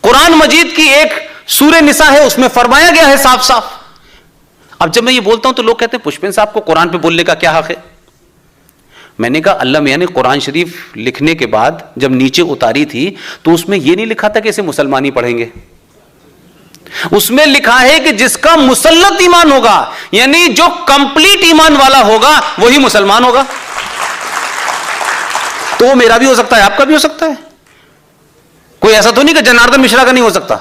कुरान मजीद की एक सूरह निसा है, उसमें फरमाया गया है साफ साफ। अब जब मैं ये बोलता हूं तो लोग कहते हैं पुष्पेंद्र साहब को कुरान पे बोलने का क्या हक है? मैंने कहा अल्लाह मियां ने कुरान शरीफ लिखने के बाद जब नीचे उतारी थी तो उसमें यह नहीं लिखा था कि इसे मुसलमान ही पढ़ेंगे। उसमें लिखा है कि जिसका मुसल्लत ईमान होगा, यानी जो कंप्लीट ईमान वाला होगा, वही मुसलमान होगा। तो वो मेरा भी हो सकता है, आपका भी हो सकता है। कोई ऐसा तो नहीं कि जनार्दन मिश्रा का नहीं हो सकता,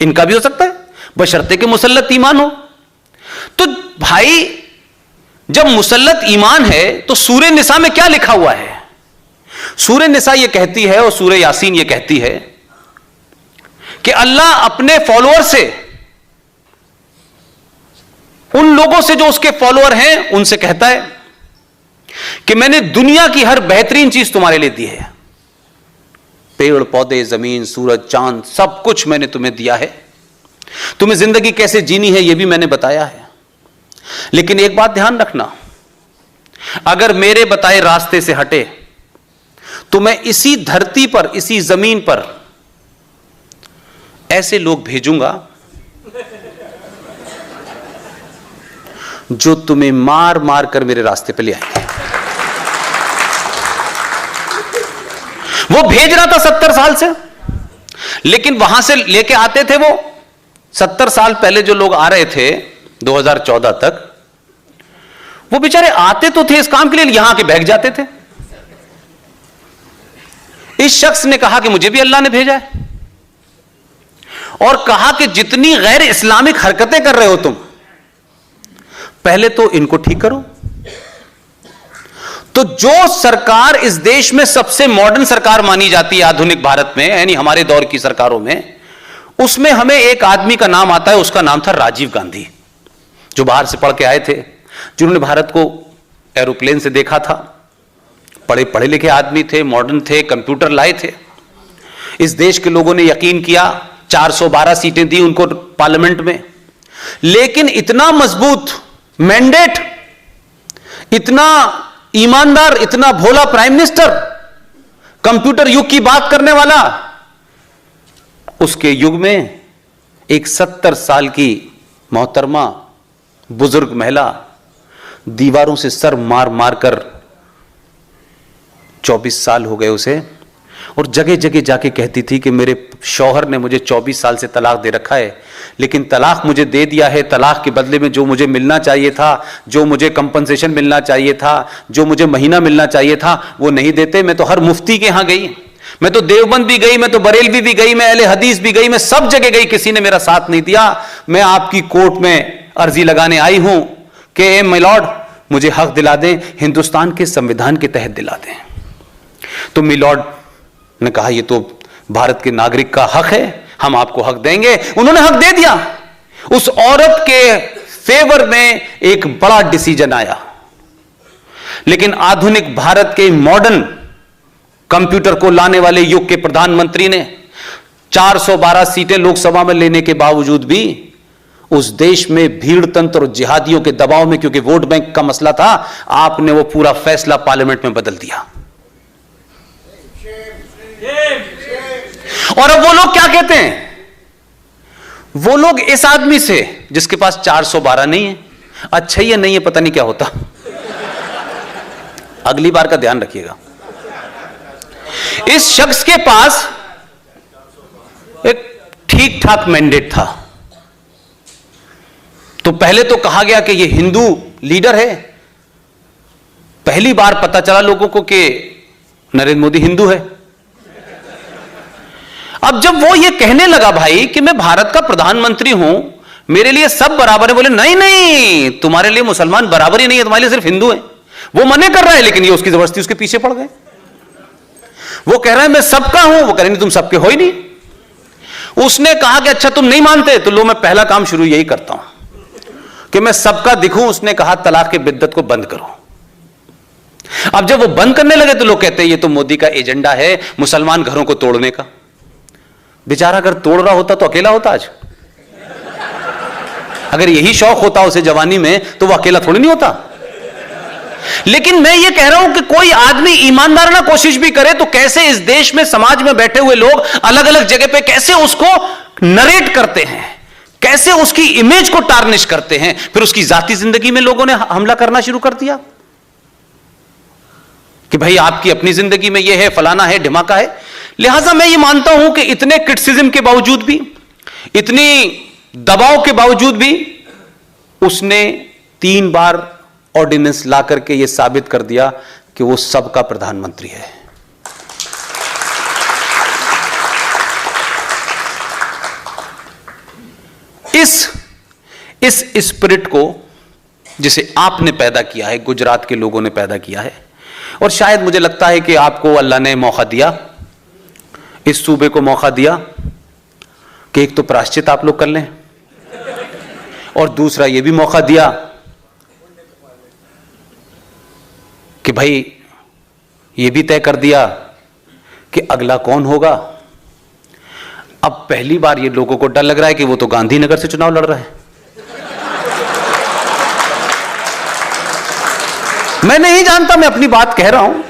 इनका भी हो सकता है, बशर्ते कि मुसल्लत ईमान हो। तो भाई जब मुसल्लत ईमान है तो सूरह निसा में क्या लिखा हुआ है? सूरह निसा यह कहती है और सूरह यासीन यह कहती है कि अल्लाह अपने फॉलोअर से, उन लोगों से जो उसके फॉलोअर हैं, उनसे कहता है कि मैंने दुनिया की हर बेहतरीन चीज तुम्हारे लिए दी है। पेड़ पौधे, जमीन, सूरज, चांद, सब कुछ मैंने तुम्हें दिया है। तुम्हें जिंदगी कैसे जीनी है यह भी मैंने बताया है। लेकिन एक बात ध्यान रखना, अगर मेरे बताए रास्ते से हटे तो मैं इसी धरती पर, इसी जमीन पर ऐसे लोग भेजूंगा जो तुम्हें मार मार कर मेरे रास्ते पे ले आएंगे। वो भेज रहा था 70 साल से, लेकिन वहां से लेके आते थे वो 70 साल पहले जो लोग आ रहे थे 2014 तक, वो बेचारे आते तो थे इस काम के लिए, यहां के भाग जाते थे। इस शख्स ने कहा कि मुझे भी अल्लाह ने भेजा है, और कहा कि जितनी गैर इस्लामिक हरकतें कर रहे हो तुम, पहले तो इनको ठीक करो। तो जो सरकार इस देश में सबसे मॉडर्न सरकार मानी जाती है आधुनिक भारत में, यानी हमारे दौर की सरकारों में, उसमें हमें एक आदमी का नाम आता है, उसका नाम था राजीव गांधी, जो बाहर से पढ़ के आए थे, जिन्होंने भारत को एरोप्लेन से देखा था, पढ़े लिखे आदमी थे, मॉडर्न थे, कंप्यूटर लाए थे। इस देश के लोगों ने यकीन किया, 412 सीटें दी उनको पार्लियामेंट में। लेकिन इतना मजबूत मैंडेट, इतना ईमानदार, इतना भोला प्राइम मिनिस्टर, कंप्यूटर युग की बात करने वाला, उसके युग में एक 70 साल की मोहतरमा बुजुर्ग महिला दीवारों से सर मार मार कर 24 साल हो गए उसे, और जगह जगह जाके कहती थी कि मेरे शौहर ने मुझे 24 साल से तलाक दे रखा है, लेकिन तलाक मुझे दे दिया है, तलाक के बदले में जो मुझे मिलना चाहिए था, जो मुझे कंपनसेशन मिलना चाहिए था, जो मुझे महीना मिलना चाहिए था, वो नहीं देते। मैं तो हर मुफ्ती के यहां गई, मैं तो देवबंद भी गई, मैं तो बरेलवी भी गई, मैं अहले हदीस भी गई, मैं सब जगह गई, किसी ने मेरा साथ नहीं दिया। मैं आपकी कोर्ट में अर्जी लगाने आई हूं कि माय लॉर्ड मुझे हक दिला दें, हिंदुस्तान के संविधान के तहत दिला दें। तो माय लॉर्ड ने कहा ये तो भारत के नागरिक का हक है, हम आपको हक देंगे। उन्होंने हक दे दिया। उस औरत के फेवर में एक बड़ा डिसीजन आया। लेकिन आधुनिक भारत के मॉडर्न कंप्यूटर को लाने वाले युग के प्रधानमंत्री ने 412 सीटें लोकसभा में लेने के बावजूद भी उस देश में भीड़ तंत्र और जिहादियों के दबाव में, क्योंकि वोट बैंक का मसला था, आपने वो पूरा फैसला पार्लियामेंट में बदल दिया। और अब वो लोग क्या कहते हैं? वो लोग इस आदमी से जिसके पास 412 नहीं है, अच्छा ही है नहीं है पता नहीं क्या होता, अगली बार का ध्यान रखिएगा। इस शख्स के पास एक ठीक ठाक मैंडेट था। तो पहले तो कहा गया कि ये हिंदू लीडर है। पहली बार पता चला लोगों को कि नरेंद्र मोदी हिंदू है। अब जब वो ये कहने लगा भाई कि मैं भारत का प्रधानमंत्री हूं, मेरे लिए सब बराबर है, बोले नहीं नहीं, तुम्हारे लिए मुसलमान बराबर ही नहीं है, तुम्हारे लिए सिर्फ हिंदू है। वो मने कर रहा है, लेकिन ये उसकी जबरदस्ती उसके पीछे पड़ गए। वो कह रहा है मैं सबका हूं, वो कह रहे नहीं तुम सबके हो ही नहीं। उसने कहा कि अच्छा तुम नहीं मानते, तो लो मैं पहला काम शुरू यही करता हूं कि मैं सबका दिखूं। उसने कहा तलाक के बिद्दत को बंद करो। अब जब वो बंद करने लगे तो लोग कहते हैं ये तो मोदी का एजेंडा है मुसलमान घरों को तोड़ने का। बेचारा अगर तोड़ रहा होता तो अकेला होता आज। अगर यही शौक होता उसे जवानी में तो वो अकेला थोड़ी नहीं होता। लेकिन मैं ये कह रहा हूं कि कोई आदमी ईमानदाराना कोशिश भी करे तो कैसे इस देश में समाज में बैठे हुए लोग अलग अलग जगह पे कैसे उसको नरेट करते हैं, कैसे उसकी इमेज को टार्निश करते हैं, फिर उसकी जाती जिंदगी में लोगों ने हमला करना शुरू कर दिया कि भाई आपकी अपनी जिंदगी में यह है, फलाना है, ढिमाका है। लिहाजा मैं ये मानता हूं कि इतने क्रिटिसिज्म के बावजूद भी, इतनी दबाव के बावजूद भी उसने 3 बार ऑर्डिनेंस ला करके यह साबित कर दिया कि वो सबका प्रधानमंत्री है। इस स्पिरिट को जिसे आपने पैदा किया है, गुजरात के लोगों ने पैदा किया है, और शायद मुझे लगता है कि आपको अल्लाह ने मौका दिया, इस सूबे को मौका दिया कि एक तो प्रायश्चित आप लोग कर लें, और दूसरा यह भी मौका दिया कि भाई यह भी तय कर दिया कि अगला कौन होगा। अब पहली बार ये लोगों को डर लग रहा है कि वो तो गांधीनगर से चुनाव लड़ रहा है। मैं नहीं जानता, मैं अपनी बात कह रहा हूं।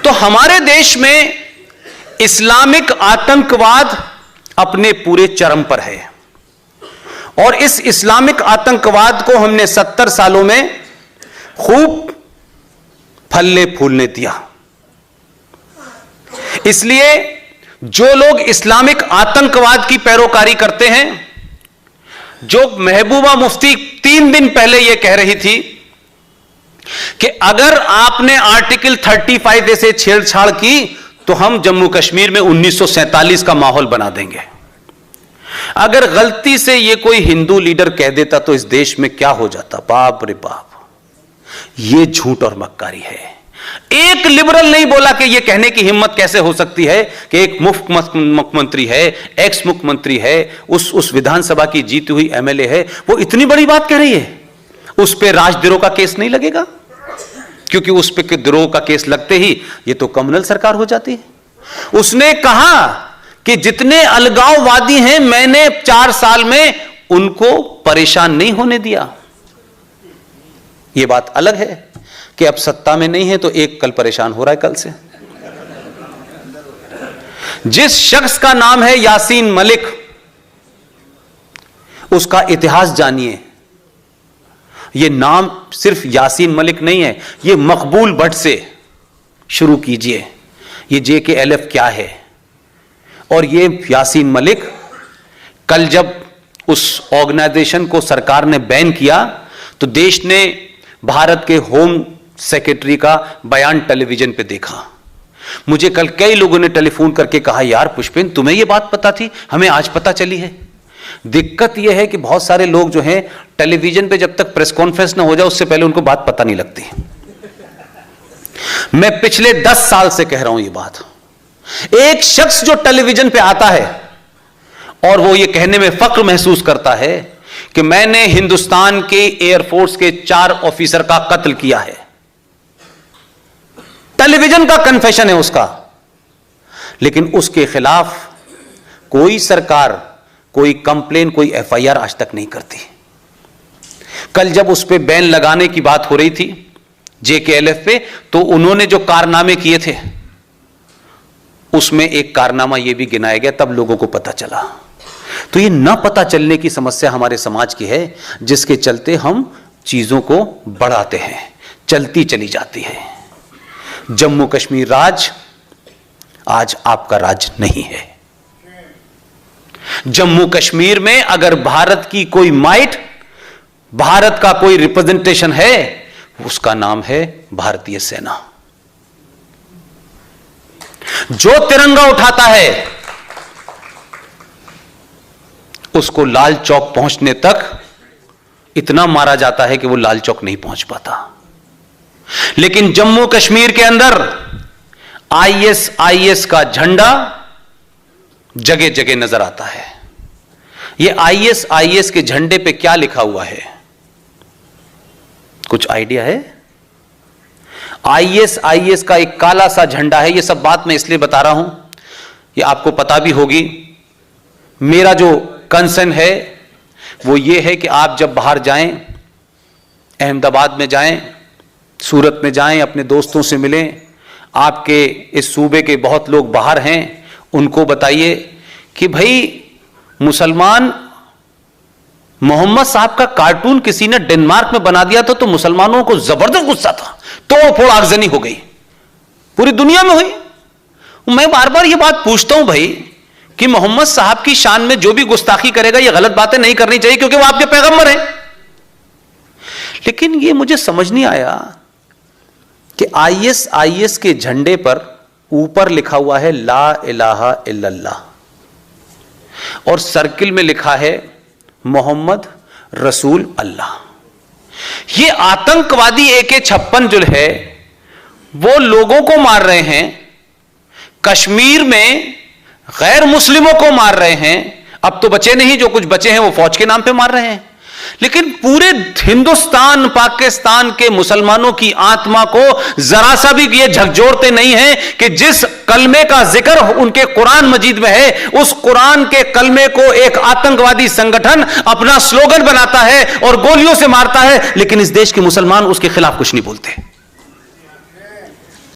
तो हमारे देश में इस्लामिक आतंकवाद अपने पूरे चरम पर है, और इस इस्लामिक आतंकवाद को हमने 70 सालों में खूब फलने फूलने दिया। इसलिए जो लोग इस्लामिक आतंकवाद की पैरोकारी करते हैं, जो महबूबा मुफ्ती 3 दिन पहले यह कह रही थी कि अगर आपने आर्टिकल 35A से छेड़छाड़ की तो हम जम्मू कश्मीर में 1947 का माहौल बना देंगे। अगर गलती से यह कोई हिंदू लीडर कह देता तो इस देश में क्या हो जाता, बाप रे बाप। यह झूठ और मक्कारी है। एक लिबरल नहीं बोला कि यह कहने की हिम्मत कैसे हो सकती है कि एक मुख्यमंत्री है, एक्स मुख्यमंत्री है, उस विधानसभा की जीती हुई एमएलए है, वो इतनी बड़ी बात कह रही है। उस पे राजद्रोह का केस नहीं लगेगा, क्योंकि उस पे द्रोह का केस लगते ही ये तो कम्युनल सरकार हो जाती है। उसने कहा कि जितने अलगाववादी हैं मैंने 4 साल में उनको परेशान नहीं होने दिया। यह बात अलग है कि अब सत्ता में नहीं है तो एक कल परेशान हो रहा है कल से। जिस शख्स का नाम है यासीन मलिक, उसका इतिहास जानिए। यह नाम सिर्फ यासीन मलिक नहीं है, यह मकबूल भट्ट से शुरू कीजिए। यह JKLF क्या है, और यह यासीन मलिक कल जब उस ऑर्गेनाइजेशन को सरकार ने बैन किया तो देश ने भारत के होम सेक्रेटरी का बयान टेलीविजन पे देखा। मुझे कल कई लोगों ने टेलीफोन करके कहा, यार पुष्पेंद्र तुम्हें यह बात पता थी, हमें आज पता चली है। दिक्कत यह है कि बहुत सारे लोग जो हैं टेलीविजन पे जब तक प्रेस कॉन्फ्रेंस ना हो जाए उससे पहले उनको बात पता नहीं लगती। मैं पिछले 10 साल से कह रहा हूं यह बात। एक शख्स जो टेलीविजन पे आता है और वो ये कहने में फक्र महसूस करता है कि मैंने हिंदुस्तान के एयरफोर्स के 4 ऑफिसर का कत्ल किया है, टेलीविजन का कन्फेशन है उसका, लेकिन उसके खिलाफ कोई सरकार, कोई कंप्लेन, कोई FIR आज तक नहीं करती। कल जब उस पे बैन लगाने की बात हो रही थी JKLF पे, तो उन्होंने जो कारनामे किए थे उसमें एक कारनामा यह भी गिनाया गया, तब लोगों को पता चला। तो ये न पता चलने की समस्या हमारे समाज की है, जिसके चलते हम चीजों को बढ़ाते हैं, चलती चली जाती है। जम्मू कश्मीर राज आज आपका राज नहीं है। जम्मू कश्मीर में अगर भारत की कोई माइट, भारत का कोई रिप्रेजेंटेशन है, उसका नाम है भारतीय सेना। जो तिरंगा उठाता है उसको लाल चौक पहुंचने तक इतना मारा जाता है कि वो लाल चौक नहीं पहुंच पाता। लेकिन जम्मू कश्मीर के अंदर IS का झंडा जगह जगह नजर आता है। ये IS के झंडे पे क्या लिखा हुआ है, कुछ आइडिया है? IS का एक काला सा झंडा है। ये सब बात मैं इसलिए बता रहा हूं, ये आपको पता भी होगी। मेरा जो कंसर्न है वो ये है कि आप जब बाहर जाएं, अहमदाबाद में जाएं, सूरत में जाएं, अपने दोस्तों से मिलें, आपके इस सूबे के बहुत लोग बाहर हैं, उनको बताइए कि भाई मुसलमान मोहम्मद साहब का कार्टून किसी ने डेनमार्क में बना दिया था तो मुसलमानों को जबरदस्त गुस्सा था, तोड़ फोड़ आगजनी हो गई, पूरी दुनिया में हुई। मैं बार बार ये बात पूछता हूं भाई कि मोहम्मद साहब की शान में जो भी गुस्ताखी करेगा, ये गलत बातें नहीं करनी चाहिए क्योंकि वो आपके पैगंबर हैं। लेकिन ये मुझे समझ नहीं आया कि आईएस के झंडे पर ऊपर लिखा हुआ है ला इलाहा इल्लल्लाह और सर्किल में लिखा है मोहम्मद रसूल अल्लाह। ये आतंकवादी AK-56 जो है वो लोगों को मार रहे हैं, कश्मीर में गैर मुस्लिमों को मार रहे हैं। अब तो बचे नहीं, जो कुछ बचे हैं वो फौज के नाम पे मार रहे हैं। लेकिन पूरे हिंदुस्तान पाकिस्तान के मुसलमानों की आत्मा को जरा सा भी ये झकझोरते नहीं है कि जिस कलमे का जिक्र उनके कुरान मजीद में है, उस कुरान के कलमे को एक आतंकवादी संगठन अपना स्लोगन बनाता है और गोलियों से मारता है, लेकिन इस देश के मुसलमान उसके खिलाफ कुछ नहीं बोलते।